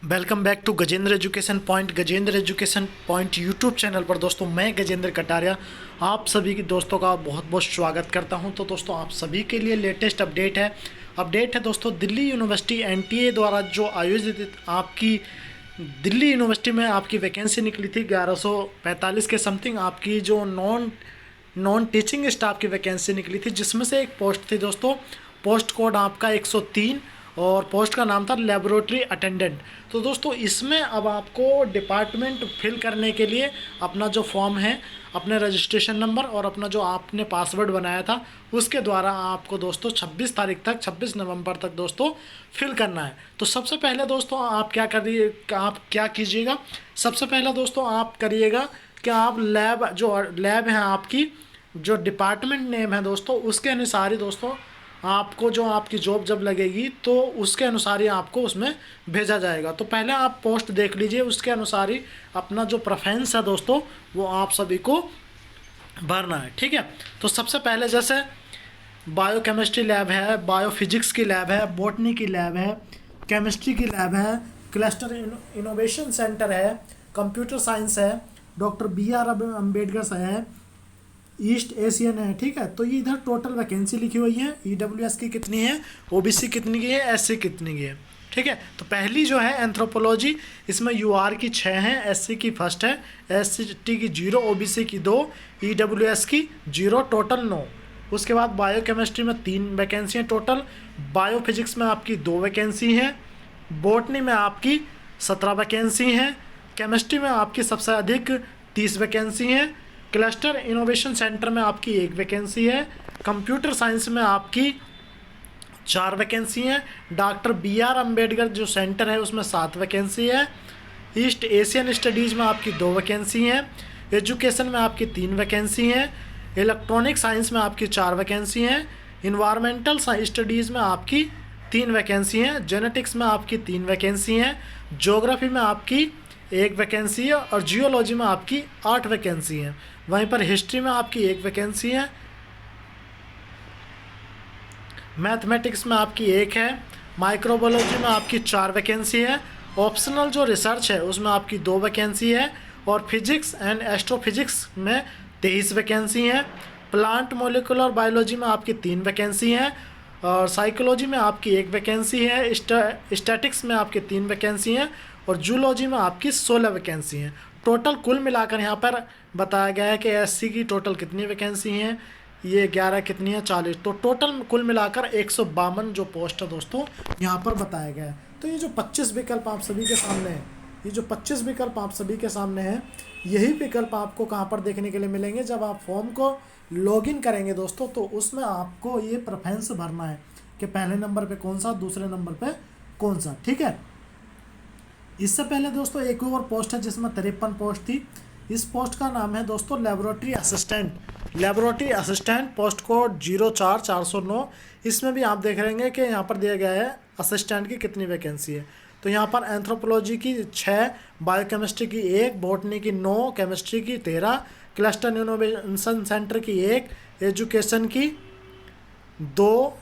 Welcome back to Gajendra education point YouTube channel पर दोस्तों मैं गजेंद्र कटारिया आप सभी की दोस्तों का बहुत बहुत स्वागत करता हूं। तो दोस्तों आप सभी के लिए लेटेस्ट अपडेट है दोस्तों। दिल्ली यूनिवर्सिटी एनटीए द्वारा जो आयोजित आपकी दिल्ली यूनिवर्सिटी में आपकी वैकेंसी निकली थी 1145 के समथिंग आपकी जो नॉन टीचिंग स्टाफ की वैकेंसी निकली थी, जिसमें से एक पोस्ट थी दोस्तों, पोस्ट कोड आपका 103 और पोस्ट का नाम था लेबोरेटरी अटेंडेंट। तो दोस्तों इसमें अब आपको डिपार्टमेंट फिल करने के लिए अपना जो फॉर्म है, अपने रजिस्ट्रेशन नंबर और अपना जो आपने पासवर्ड बनाया था उसके द्वारा आपको दोस्तों 26 नवंबर तक दोस्तों फिल करना है। तो सबसे पहले दोस्तों आप क्या कीजिएगा, सबसे पहले दोस्तों आप करिएगा कि आप लैब है आपकी जो डिपार्टमेंट नेम है दोस्तों उसके अनुसार ही दोस्तों आपको जो आपकी जॉब जब लगेगी तो उसके अनुसार ही आपको उसमें भेजा जाएगा। तो पहले आप पोस्ट देख लीजिए, उसके अनुसार ही अपना जो प्रेफरेंस है दोस्तों वो आप सभी को भरना है, ठीक है। तो सबसे पहले जैसे बायोकेमिस्ट्री लैब है, बायोफिजिक्स की लैब है, बॉटनी की लैब है, केमिस्ट्री की लैब है, क्लस्टर इनोवेशन सेंटर है, कंप्यूटर साइंस है, डॉक्टर BR अम्बेडकर है, ईस्ट एशियन है, ठीक है। तो ये इधर टोटल वैकेंसी लिखी हुई है, EWS की कितनी है, OBC कितनी की है, SC कितनी की है, ठीक है। तो पहली जो है एंथ्रोपोलॉजी, इसमें UR की 6 है, SC की फर्स्ट है, ST की 0, OBC की 2, EWS की 0, टोटल 9। उसके बाद बायोकेमिस्ट्री में 3 वैकेंसी हैं टोटल, बायोफिजिक्स में आपकी 2 वैकेंसी हैं, बॉटनी में आपकी 17 वैकेंसी हैं, केमिस्ट्री में आपकी सबसे अधिक 30 वैकेंसी हैं, क्लस्टर इनोवेशन सेंटर में आपकी 1 वैकेंसी है, कंप्यूटर साइंस में आपकी 4 वैकेंसी हैं, डॉक्टर BR अम्बेडकर जो सेंटर है उसमें 7 वैकेंसी है, ईस्ट एशियन स्टडीज़ में आपकी 2 वैकेंसी हैं, एजुकेशन में आपकी 3 वैकेंसी हैं, इलेक्ट्रॉनिक साइंस में आपकी 4 वैकेंसी हैं, इन्वायरमेंटल स्टडीज़ में आपकी 3 वैकेंसी हैं, जेनेटिक्स में आपकी 3 वैकेंसी हैं, ज्योग्राफी में आपकी 1 वैकेंसी है और जियोलॉजी में आपकी 8 वैकेंसी हैं। वहीं पर हिस्ट्री में आपकी 1 वैकेंसी है, मैथमेटिक्स में आपकी 1 है, माइक्रोबायोलॉजी में आपकी 4 वैकेंसी है, ऑप्शनल जो रिसर्च है उसमें आपकी 2 वैकेंसी है और फिजिक्स एंड एस्ट्रोफिजिक्स में 23 वैकेंसी हैं, प्लांट मोलिकुलर बायोलॉजी में आपकी 3 वैकेंसी हैं और साइकोलॉजी में आपकी 1 वैकेंसी है, स्टैटिक्स में आपकी 3 वैकेंसी हैं और जूलॉजी में आपकी 16 वैकेंसी हैं। टोटल कुल मिलाकर यहाँ पर बताया गया है कि SC की टोटल कितनी वैकेंसी हैं, ये 11 कितनी है 40, तो टोटल कुल मिलाकर 152 जो पोस्ट है दोस्तों यहाँ पर बताया गया है। तो ये जो 25 विकल्प आप सभी के सामने है, ये जो 25 विकल्प आप सभी के सामने हैं, यही विकल्प आपको कहाँ पर देखने के लिए मिलेंगे, जब आप फॉर्म को लॉगिन करेंगे दोस्तों तो उसमें आपको ये प्रेफरेंस भरना है कि पहले नंबर पे कौन सा, दूसरे नंबर पे कौन सा, ठीक है। इससे पहले दोस्तों एक और पोस्ट है जिसमें 53 पोस्ट थी। इस पोस्ट का नाम है दोस्तों लेबोरेटरी असिस्टेंट, पोस्ट कोड 04409। इसमें भी आप देख रहेंगे कि यहाँ पर दिया गया है असिस्टेंट की कितनी वैकेंसी है। तो यहाँ पर एंथ्रोपोलॉजी की 6, बायोकेमिस्ट्री की 1, बॉटनी की 9, केमिस्ट्री की 13, क्लस्टर इनोवेशन सेंटर की 1, एजुकेशन की 2,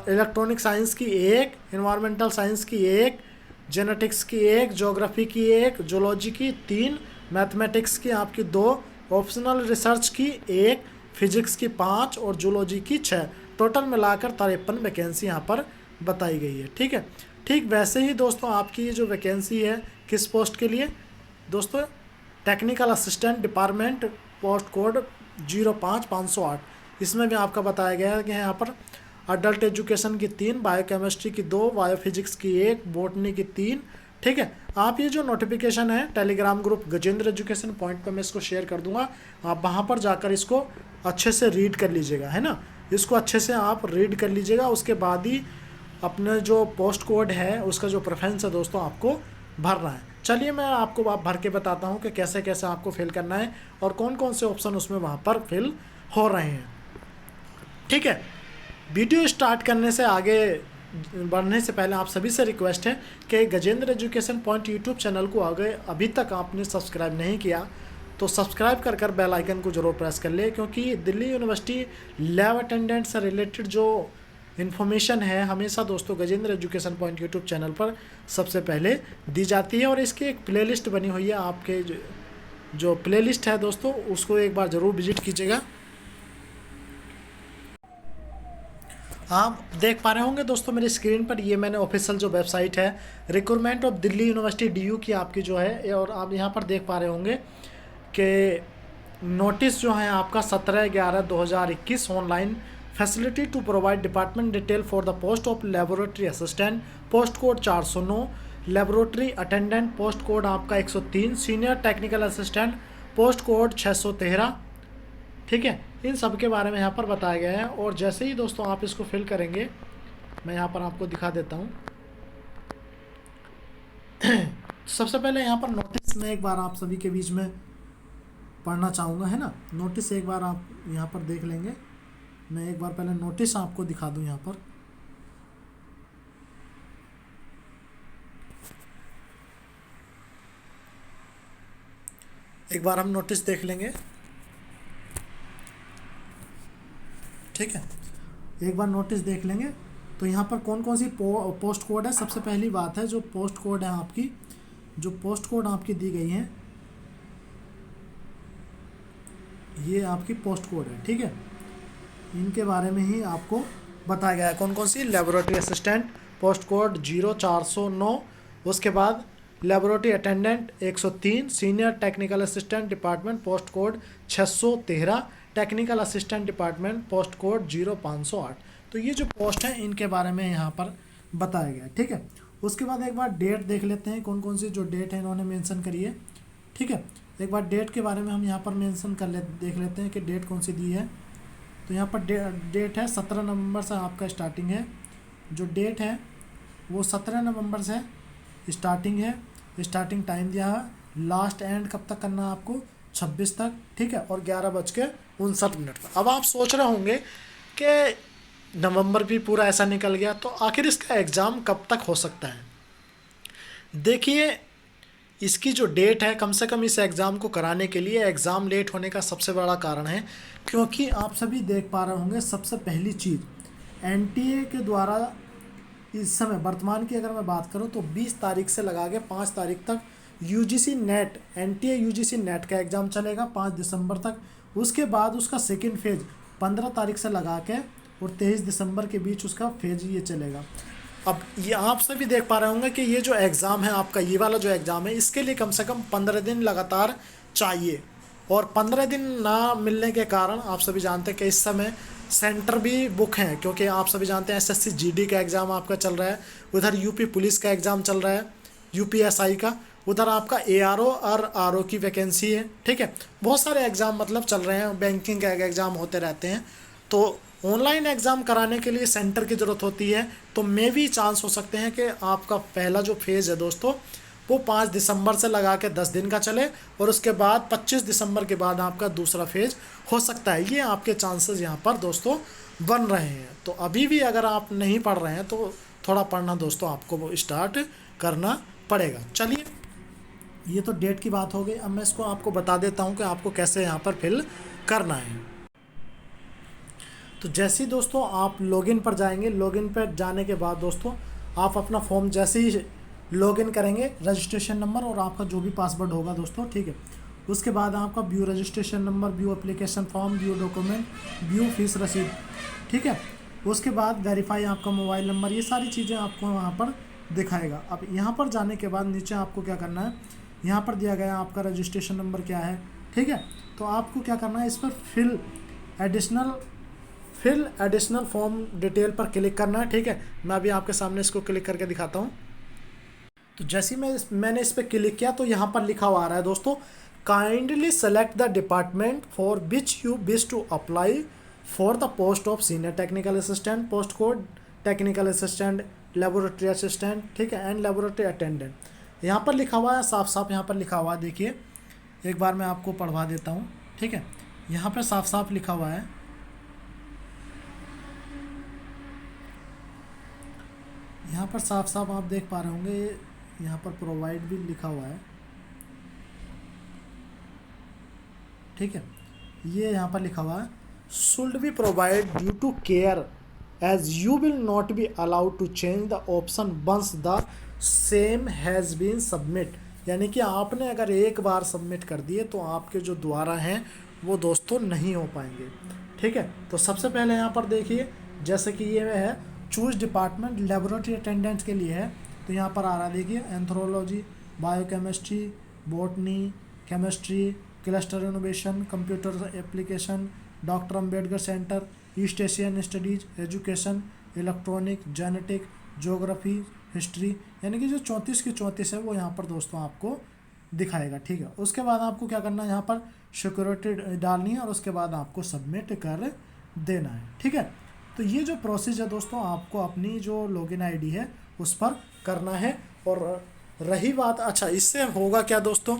इलेक्ट्रॉनिक साइंस की 1, इन्वायरमेंटल साइंस की 1, जेनेटिक्स की 1, ज्योग्राफी की 1, जूलॉजी की 3, मैथमेटिक्स की आपकी 2, ऑप्शनल रिसर्च की 1, फिजिक्स की 5 और जूलॉजी की 6। टोटल मिलाकर 53 वैकेंसी यहाँ पर बताई गई है, ठीक है। ठीक वैसे ही दोस्तों आपकी ये जो वैकेंसी है किस पोस्ट के लिए दोस्तों, technical assistant department, post code 05508। इसमें भी आपका बताया गया है कि यहाँ पर अडल्ट एजुकेशन की 3, बायोकेमिस्ट्री की 2, बायोफिजिक्स की 1, बॉटनी की 3, ठीक है। आप ये जो नोटिफिकेशन है Telegram group Gajendra education point पर मैं इसको शेयर कर दूंगा, आप वहाँ पर जाकर इसको अच्छे से रीड कर लीजिएगा, है ना। इसको अच्छे से आप रीड कर लीजिएगा, उसके बाद ही अपने जो पोस्ट कोड है उसका जो प्रेफरेंस है दोस्तों आपको भरना है। चलिए मैं आपको भर के बताता हूँ कि कैसे कैसे आपको फिल करना है और कौन कौन से ऑप्शन उसमें वहाँ पर फिल हो रहे हैं, ठीक है। वीडियो स्टार्ट करने से आगे बढ़ने से पहले आप सभी से रिक्वेस्ट है कि Gajendra education point YouTube channel को अभी तक आपने सब्सक्राइब नहीं किया तो सब्सक्राइब कर बेल आइकन को ज़रूर प्रेस कर ले, क्योंकि दिल्ली यूनिवर्सिटी लैब अटेंडेंट से रिलेटेड जो इन्फॉर्मेशन है हमेशा दोस्तों Gajendra education point YouTube channel पर सबसे पहले दी जाती है। और इसकी एक प्लेलिस्ट बनी हुई है, आपके जो प्लेलिस्ट है दोस्तों उसको एक बार ज़रूर विजिट कीजिएगा। आप देख पा रहे होंगे दोस्तों मेरी स्क्रीन पर, ये मैंने ऑफिशियल जो वेबसाइट है recruitment of Delhi university DU की आपकी जो है, और आप यहाँ पर देख पा रहे होंगे कि नोटिस जो है आपका 17/11/2021 online facility to provide department detail for the post of laboratory assistant, post code 409, laboratory attendant post code आपका 103, senior technical assistant post code 613। ठीक है, इन सब के बारे में यहाँ पर बताया गया है। और जैसे ही दोस्तों आप इसको फिल करेंगे, मैं यहाँ पर आपको दिखा देता हूँ। सबसे पहले यहाँ पर नोटिस में एक बार आप सभी के बीच में पढ़ना चाहूँगा, है ना। नोटिस एक बार आप यहाँ पर देख लेंगे। मैं एक बार पहले नोटिस आपको दिखा दूँ यहाँ पर। एक बार हम नोटिस देख लेंगे, ठीक है। एक बार नोटिस देख लेंगे तो यहाँ पर कौन कौन सी पोस्ट कोड है। सबसे पहली बात है जो पोस्ट कोड है आपकी, जो पोस्ट कोड आपकी दी गई है, ये आपकी पोस्ट कोड है, ठीक है। इनके बारे में ही आपको बताया गया है कौन कौन सी। लेबोरेटरी असिस्टेंट पोस्ट कोड 0409, उसके बाद laboratory attendant 103, senior technical assistant department post code 613, technical assistant department post code 0508। तो ये जो पोस्ट हैं इनके बारे में यहाँ पर बताया गया है, ठीक है। उसके बाद एक बार डेट देख लेते हैं, कौन कौन सी जो डेट है इन्होंने मेंशन करी है, ठीक है। एक बार डेट के बारे में हम यहाँ पर मेंशन देख लेते हैं कि डेट कौन सी दी है। तो यहाँ पर डेट है 17 नवंबर से आपका स्टार्टिंग है। जो डेट है वो 17 नवंबर से स्टार्टिंग है। स्टार्टिंग टाइम दिया है, लास्ट एंड कब तक करना है आपको, 26 तक, ठीक है। और 11:59 पर। अब आप सोच रहे होंगे कि नवंबर भी पूरा ऐसा निकल गया, तो आखिर इसका एग्ज़ाम कब तक हो सकता है। देखिए इसकी जो डेट है, कम से कम इस एग्ज़ाम को कराने के लिए एग्ज़ाम लेट होने का सबसे बड़ा कारण है, क्योंकि आप सभी देख पा रहे होंगे सबसे पहली चीज़ NTA के द्वारा इस समय वर्तमान की अगर मैं बात करूं तो 20 तारीख से लगा के 5 तारीख तक UGC net, NTA UGC net का एग्ज़ाम चलेगा 5 दिसंबर तक। उसके बाद उसका सेकेंड फेज़ 15 तारीख से लगा के और 23 दिसंबर के बीच उसका फेज़ ये चलेगा। अब ये आप सभी देख पा रहे होंगे कि ये जो एग्ज़ाम है आपका, ये वाला जो एग्ज़ाम है, इसके लिए कम से कम 15 दिन लगातार चाहिए। और 15 दिन ना मिलने के कारण आप सभी जानते हैं कि इस समय सेंटर भी बुक हैं, क्योंकि आप सभी जानते हैं SSC GD का एग्ज़ाम आपका चल रहा है, उधर UP पुलिस का एग्ज़ाम चल रहा है, UPSI का, उधर आपका ARO और RO की वैकेंसी है, ठीक है। बहुत सारे एग्ज़ाम मतलब चल रहे हैं, बैंकिंग का एग्ज़ाम होते रहते हैं। तो ऑनलाइन एग्ज़ाम कराने के लिए सेंटर की ज़रूरत होती है। तो मे भी चांस हो सकते हैं कि आपका पहला जो फेज़ है दोस्तों वो 5 दिसंबर से लगा के 10 दिन का चले, और उसके बाद 25 दिसंबर के बाद आपका दूसरा फेज़ हो सकता है। ये आपके चांसेस यहाँ पर दोस्तों बन रहे हैं। तो अभी भी अगर आप नहीं पढ़ रहे हैं तो थोड़ा पढ़ना दोस्तों आपको वो स्टार्ट करना पड़ेगा। चलिए, ये तो डेट की बात हो गई। अब मैं इसको आपको बता देता हूँ कि आपको कैसे यहाँ पर फिल करना है। तो जैसे ही दोस्तों आप लॉगिन पर जाएंगे, लॉगिन पर जाने के बाद दोस्तों आप अपना फॉर्म जैसे ही लॉगिन करेंगे, रजिस्ट्रेशन नंबर और आपका जो भी पासवर्ड होगा दोस्तों, ठीक है। उसके बाद आपका view registration number, view application form, view document, view fees रसीद, ठीक है। उसके बाद वेरीफाई आपका मोबाइल नंबर, ये सारी चीज़ें आपको वहाँ पर दिखाएगा। अब यहाँ पर जाने के बाद नीचे आपको क्या करना है, यहाँ पर दिया गया आपका रजिस्ट्रेशन नंबर क्या है, ठीक है। तो आपको क्या करना है, इस पर फिल एडिशनल फॉर्म डिटेल पर क्लिक करना है, ठीक है। मैं अभी आपके सामने इसको क्लिक करके दिखाता हूँ। तो जैसे ही मैंने इस पर क्लिक किया तो यहाँ पर लिखा हुआ आ रहा है दोस्तों, kindly select the department for which you wish to apply for the post of senior technical assistant, post code technical assistant, laboratory assistant, ठीक है, एंड लेबोरेटरी अटेंडेंट। यहाँ पर लिखा हुआ है, साफ साफ यहाँ पर लिखा हुआ है, देखिए एक बार मैं आपको पढ़वा देता हूँ, ठीक है। यहाँ पर साफ साफ लिखा हुआ है, यहाँ पर साफ साफ आप देख पा रहे होंगे, यहाँ पर प्रोवाइड भी लिखा हुआ है, ठीक है। ये यहाँ पर लिखा हुआ है, should be provide due to care as you will not be allowed to change the option once the same has been submit. यानी कि आपने अगर एक बार सबमिट कर दिए तो आपके जो दोबारा हैं वो दोस्तों नहीं हो पाएंगे। ठीक है, तो सबसे पहले यहाँ पर देखिए, जैसे कि ये है चूज डिपार्टमेंट लेबोरेटरी अटेंडेंट के लिए है, तो यहाँ पर आ रहा है देखिए anthropology, biochemistry, botany, chemistry, cluster innovation, computer application, doctor Ambedkar centre, east Asian studies, education, electronic, genetic, geography, history. यानी कि जो 34 की 34 है वो यहाँ पर दोस्तों आपको दिखाएगा। ठीक है, उसके बाद आपको क्या करना है, यहाँ पर सिक्योरिटी डालनी है और उसके बाद आपको सबमिट कर देना है। ठीक है, तो ये जो प्रोसेस है दोस्तों आपको अपनी जो लॉगिन आईडी है उस पर करना है। और रही बात, अच्छा इससे होगा क्या दोस्तों,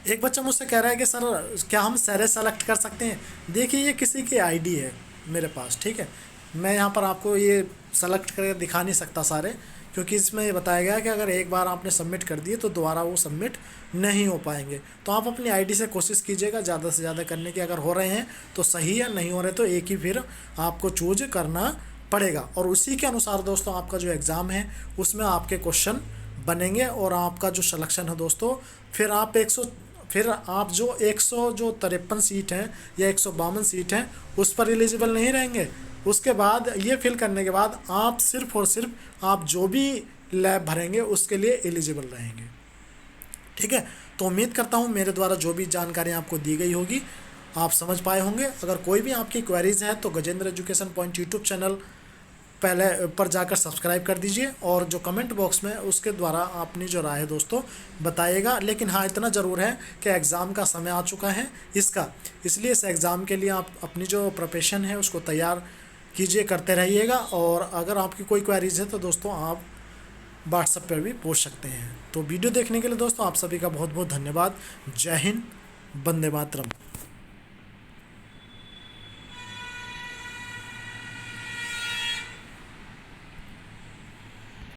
एक बच्चा मुझसे कह रहा है कि सर क्या हम सारे सेलेक्ट कर सकते हैं। देखिए ये किसी की आईडी है मेरे पास, ठीक है, मैं यहाँ पर आपको ये सेलेक्ट करके दिखा नहीं सकता सारे, क्योंकि इसमें ये बताया गया है कि अगर एक बार आपने सबमिट कर दिए तो दोबारा वो सबमिट नहीं हो पाएंगे। तो आप अपनी आईडी से कोशिश कीजिएगा ज़्यादा से ज़्यादा करने की, अगर हो रहे हैं तो सही है, नहीं हो रहे तो एक ही फिर आपको चूज करना पड़ेगा। और उसी के अनुसार दोस्तों आपका जो एग्ज़ाम है उसमें आपके क्वेश्चन बनेंगे और आपका जो सिलेक्शन है दोस्तों, फिर आप जो 153 सीट हैं या 152 सीट हैं उस पर एलिजिबल नहीं रहेंगे। उसके बाद ये फिल करने के बाद आप सिर्फ और सिर्फ आप जो भी लैब भरेंगे उसके लिए एलिजिबल रहेंगे। ठीक है, तो उम्मीद करता हूँ मेरे द्वारा जो भी जानकारी आपको दी गई होगी आप समझ पाए होंगे। अगर कोई भी आपकी क्वेरीज है तो Gajendra education point YouTube channel पहले पर जाकर सब्सक्राइब कर दीजिए और जो कमेंट बॉक्स में उसके द्वारा अपनी जो राय है दोस्तों बताइएगा। लेकिन हाँ, इतना ज़रूर है कि एग्ज़ाम का समय आ चुका है इसका, इसलिए इस एग्ज़ाम के लिए आप अपनी जो प्रिपरेशन है उसको तैयार कीजिए, करते रहिएगा। और अगर आपकी कोई क्वेरीज है तो दोस्तों आप व्हाट्सएप पर भी पूछ सकते हैं। तो वीडियो देखने के लिए दोस्तों आप सभी का बहुत बहुत धन्यवाद। जय हिंद, वंदे मातरम।